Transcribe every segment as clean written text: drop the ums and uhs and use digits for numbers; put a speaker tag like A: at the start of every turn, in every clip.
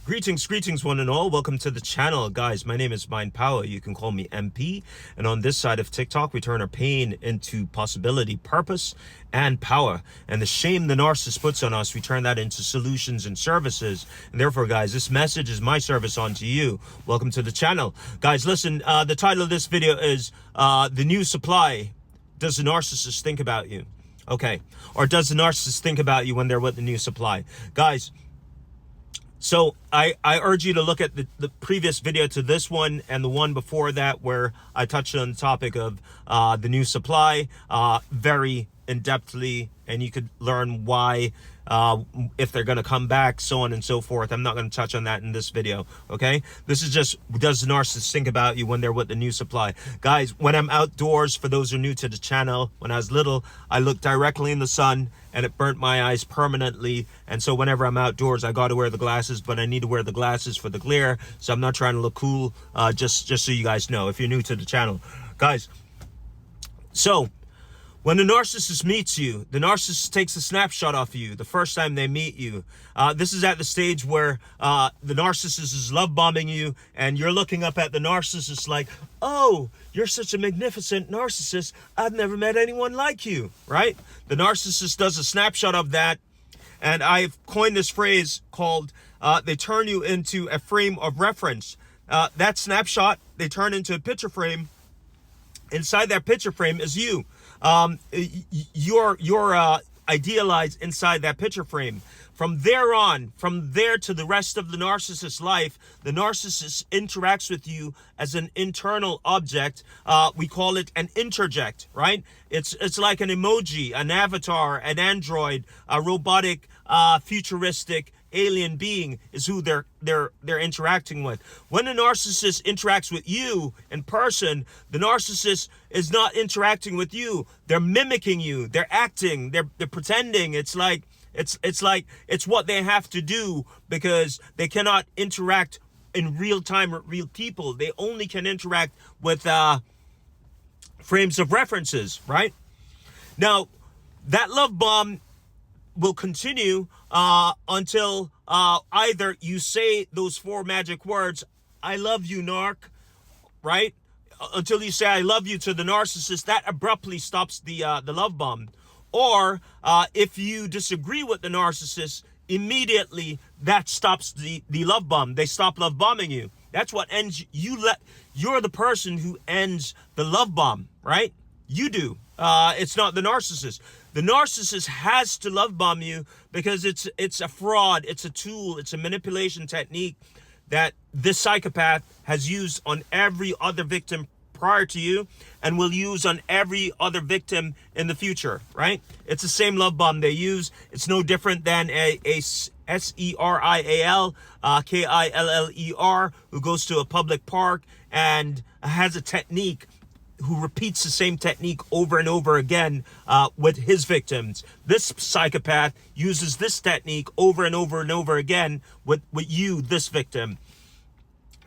A: Greetings one and all. Welcome to the channel, guys. My name is Mind Power. You can call me MP. And on this side of TikTok, we turn our pain into possibility, purpose, and power. And the shame the narcissist puts on us, we turn that into solutions and services. And therefore, guys, this message is my service onto you. Welcome to the channel. Guys, listen, the title of this video is The New Supply. Does the narcissist think about you? Okay. Or does the narcissist think about you when they're with the new supply? Guys, so I urge you to look at the previous video to this one and the one before that, where I touched on the topic of the new supply very in-depthly, and you could learn why, if they're going to come back, so on and so forth. I'm not going to touch on that in this video, okay? This is just, does the narcissist think about you when they're with the new supply? Guys, when I'm outdoors, for those who are new to the channel, when I was little, I looked directly in the sun and it burnt my eyes permanently. And so whenever I'm outdoors, I got to wear the glasses, but I need to wear the glasses for the glare. So I'm not trying to look cool, just so you guys know, if you're new to the channel. Guys, so when the narcissist meets you, the narcissist takes a snapshot of you the first time they meet you. This is at the stage where the narcissist is love bombing you, and you're looking up at the narcissist like, oh, you're such a magnificent narcissist. I've never met anyone like you, right? The narcissist does a snapshot of that, and I've coined this phrase called, they turn you into a frame of reference. That snapshot, they turn into a picture frame. Inside that picture frame is you. You're idealized inside that picture frame. From there on, from there to the rest of the narcissist's life, the narcissist interacts with you as an internal object. We call it an interject, right? It's like an emoji, an avatar, an android, a robotic, futuristic alien being is who they're interacting with. When a narcissist interacts with you in person, the narcissist is not interacting with you. They're mimicking you. They're acting. They're pretending. It's like it's what they have to do because they cannot interact in real time with real people. They only can interact with frames of references, right? Now, that love bomb will continue until either you say those four magic words, I love you, narc, right? Until you say I love you to the narcissist, that abruptly stops the love bomb. Or if you disagree with the narcissist, immediately that stops the love bomb. They stop love bombing you. That's what ends, you're the person who ends the love bomb, right? You do. It's not the narcissist. The narcissist has to love bomb you because it's a fraud, it's a tool, it's a manipulation technique that this psychopath has used on every other victim prior to you and will use on every other victim in the future, right? It's the same love bomb they use. It's no different than a SERIAL, KILLER, who goes to a public park and has a technique, who repeats the same technique over and over again with his victims. This psychopath uses this technique over and over and over again with you, this victim.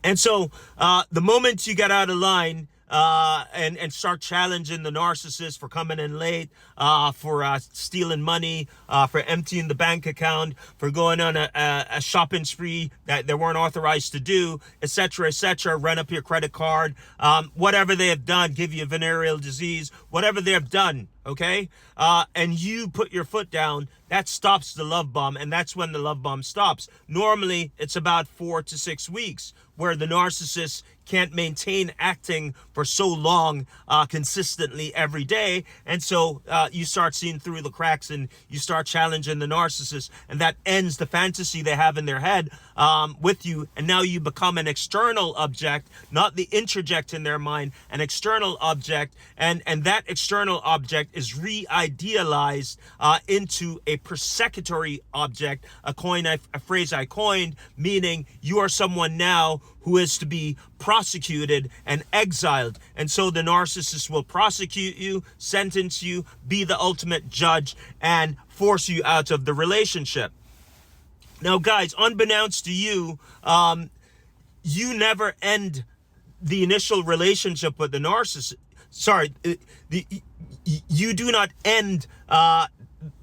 A: And so the moment you get out of line and start challenging the narcissist for coming in late, for stealing money, for emptying the bank account, for going on a shopping spree that they weren't authorized to do, etc., run up your credit card, whatever they have done, give you a venereal disease, whatever they have done, okay? And you put your foot down, that stops the love bomb, and that's when the love bomb stops. Normally, it's about 4 to 6 weeks, where the narcissist can't maintain acting for so long consistently every day. And so you start seeing through the cracks and you start challenging the narcissist, and that ends the fantasy they have in their head with you. And now you become an external object, not the interject in their mind, an external object. And that external object is re-idealized into a persecutory object, a phrase I coined, meaning you are someone now who is to be prosecuted and exiled. And so the narcissist will prosecute you, sentence you, be the ultimate judge, and force you out of the relationship. Now, guys, unbeknownst to you, you never end the initial relationship with the narcissist. Sorry, you do not end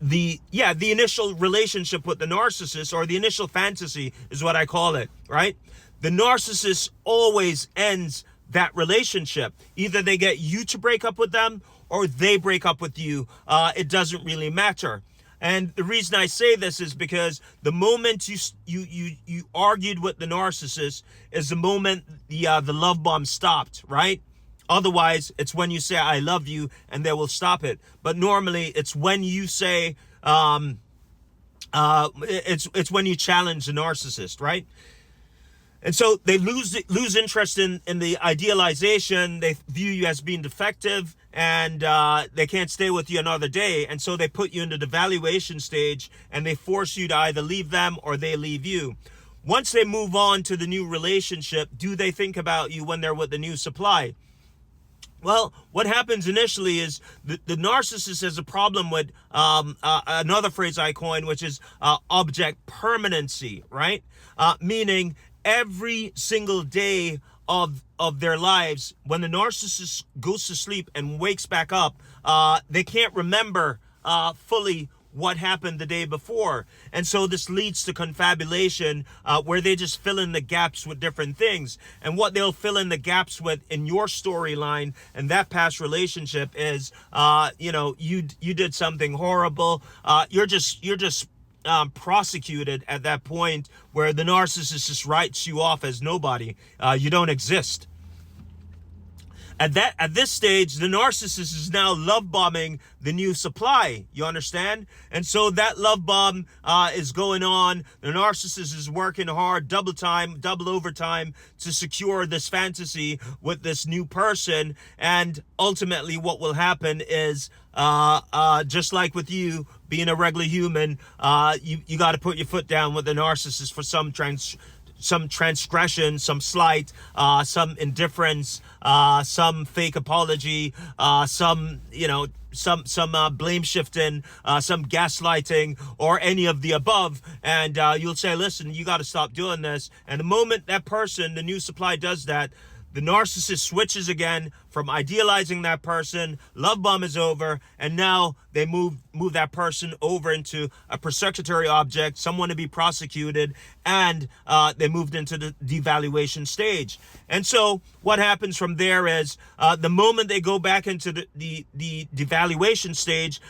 A: the initial relationship with the narcissist, or the initial fantasy is what I call it, right? The narcissist always ends that relationship. Either they get you to break up with them or they break up with you. It doesn't really matter. And the reason I say this is because the moment you argued with the narcissist is the moment the love bomb stopped, right? Otherwise, it's when you say "I love you" and they will stop it. But normally, it's when you say it's when you challenge the narcissist, right? And so they lose interest in the idealization. They view you as being defective, and they can't stay with you another day. And so they put you into the evaluation stage, and they force you to either leave them or they leave you. Once they move on to the new relationship, do they think about you when they're with the new supply? Well, what happens initially is the narcissist has a problem with another phrase I coined, which is object permanency, right? Meaning every single day of their lives, when the narcissist goes to sleep and wakes back up, they can't remember fully what happened the day before. And so this leads to confabulation, where they just fill in the gaps with different things. And what they'll fill in the gaps with in your storyline and that past relationship is, you did something horrible. You're just prosecuted at that point, where the narcissist just writes you off as nobody. You don't exist. At this stage, the narcissist is now love bombing the new supply. You understand? And so that love bomb is going on. The narcissist is working hard, double overtime to secure this fantasy with this new person. And ultimately, what will happen is, just like with you being a regular human, you got to put your foot down with the narcissist for some transgression, some slight, some indifference, some fake apology, some blame shifting, some gaslighting, or any of the above. And you'll say, listen, you got to stop doing this. And the moment that person, the new supply, does that, the narcissist switches again from idealizing that person. Love bomb is over, and now they move that person over into a persecutory object, someone to be prosecuted, and they moved into the devaluation stage. And so what happens from there is, the moment they go back into the devaluation stage,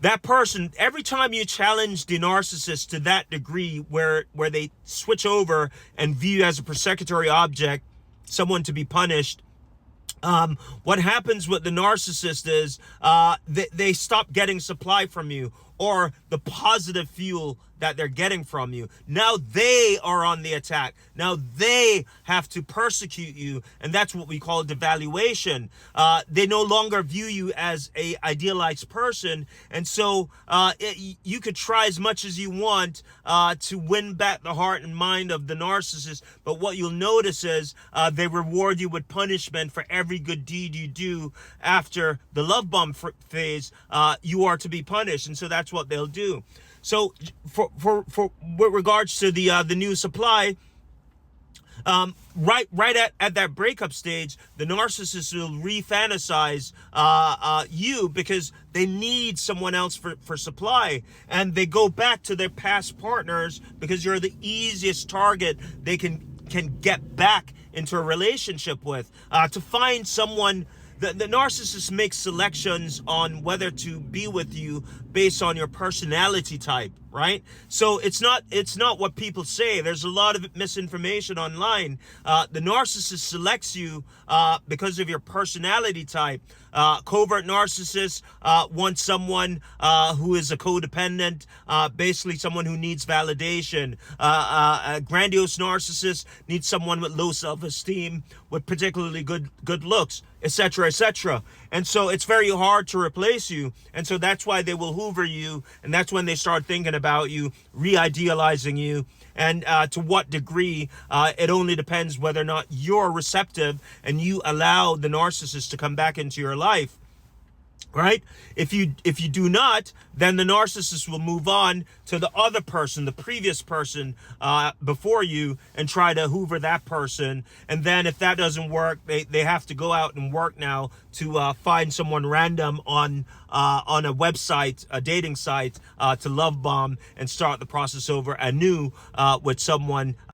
A: that person, every time you challenge the narcissist to that degree where they switch over and view you as a persecutory object, someone to be punished, what happens with the narcissist is they stop getting supply from you, or the positive fuel that they're getting from you. Now they are on the attack. Now they have to persecute you, and that's what we call devaluation. They no longer view you as a idealized person, and so you could try as much as you want to win back the heart and mind of the narcissist, but what you'll notice is they reward you with punishment for every good deed you do. After the love bomb phase, you are to be punished, and so that's what they'll do. So for with regards to the new supply, right at that breakup stage, the narcissist will re-fantasize you, because they need someone else for supply, and they go back to their past partners because you're the easiest target they can get back into a relationship with. To find someone, the narcissist makes selections on whether to be with you based on your personality type, right? So it's not what people say. There's a lot of misinformation online. The narcissist selects you because of your personality type. Covert narcissist wants someone who is a codependent, basically someone who needs validation. A grandiose narcissist needs someone with low self-esteem, with particularly good looks, etc., etc. And so it's very hard to replace you. And so that's why they will hoover you, and that's when they start thinking about you, re-idealizing you. And to what degree, it only depends whether or not you're receptive and you allow the narcissist to come back into your life. right? If you do not, then the narcissist will move on to the other person, the previous person before you, and try to hoover that person. And then if that doesn't work, they have to go out and work now to find someone random on a website, a dating site, to love bomb and start the process over anew with someone